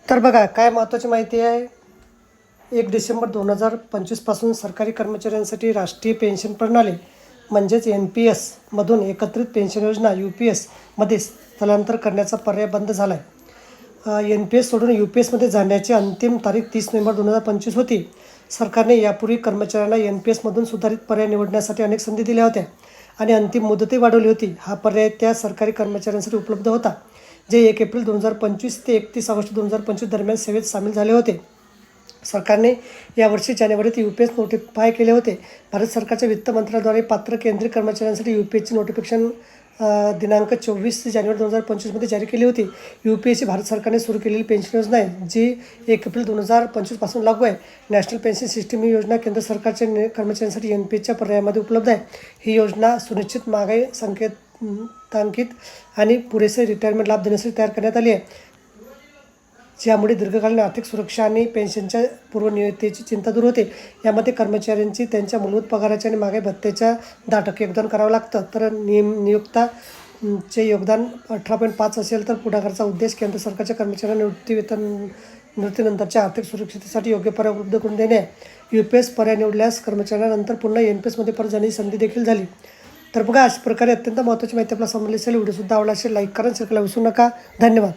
तर बघा काय महत्त्वाची माहिती आहे. 1 डिसेंबर 2025 सरकारी कर्मचाऱ्यांसाठी राष्ट्रीय पेन्शन प्रणाली म्हणजेच NPS मधून एकत्रित पेन्शन योजना UPS मध्ये स्थलांतर करण्याचा पर्याय बंद झाला आहे. NPS सोडून UPSमध्ये जाण्याची अंतिम तारीख 30 नोव्हेंबर 2025 होती. सरकारने यापूर्वी कर्मचाऱ्यांना NPSमधून सुधारित पर्याय निवडण्यासाठी अनेक संधी दिल्या होत्या आणि अंतिम मुदतही वाढवली होती. हा पर्याय त्या सरकारी कर्मचाऱ्यांसाठी उपलब्ध होता जे 1 एप्रिल 2025 ते 31 ऑगस्ट 2025 दरम्यान सेवेत सामील झाले होते. सरकारने यावर्षी जानेवारीत UPS नोटिफाय केले होते. भारत सरकारच्या वित्त मंत्रालयाद्वारे पात्र केंद्रीय कर्मचाऱ्यांसाठी UPSची नोटिफिकेशन दिनांक 24 जानेवारी 2025 जारी केली होती. UPS ही भारत सरकारने सुरू केलेली पेन्शन योजना आहे जी 1 एप्रिल 2025 लागू आहे. नॅशनल पेन्शन सिस्टीम ही योजना केंद्र सरकारच्या कर्मचाऱ्यांसाठी NPSच्या पर्यायामध्ये उपलब्ध आहे. ही योजना सुनिश्चित महागाई संकेतांकित आणि पुरेसे रिटायरमेंट लाभ देण्यासाठी तयार करण्यात आली आहे, ज्यामुळे दीर्घकालीन आर्थिक सुरक्षा आणि पेन्शनच्या पूर्वनियोजिततेची चिंता दूर होते. यामध्ये कर्मचाऱ्यांची त्यांच्या मूलभूत पगाराच्या आणि महागाई भत्त्याच्या 10% योगदान करावं लागतं. तर नियोक्ताचे योगदान 18.5 असेल तर पुढाकाराचा उद्देश केंद्र सरकारच्या कर्मचाऱ्यांना निवृत्तीनंतरच्या आर्थिक सुरक्षिततेसाठी योग्य पर्याय उपलब्ध करून देणे आहे. UPS पर्याय निवडल्यास कर्मचाऱ्यांना नंतर पुन्हा NPSमध्ये परत जाण्याची संधी देखील झाली. तर बघा, अशा प्रकारे अत्यंत महत्त्वाची माहिती आपल्याला समजली असेल. व्हिडिओसुद्धा आवडला असेल लाईक करा, शेअर करायला विसरू नका. धन्यवाद.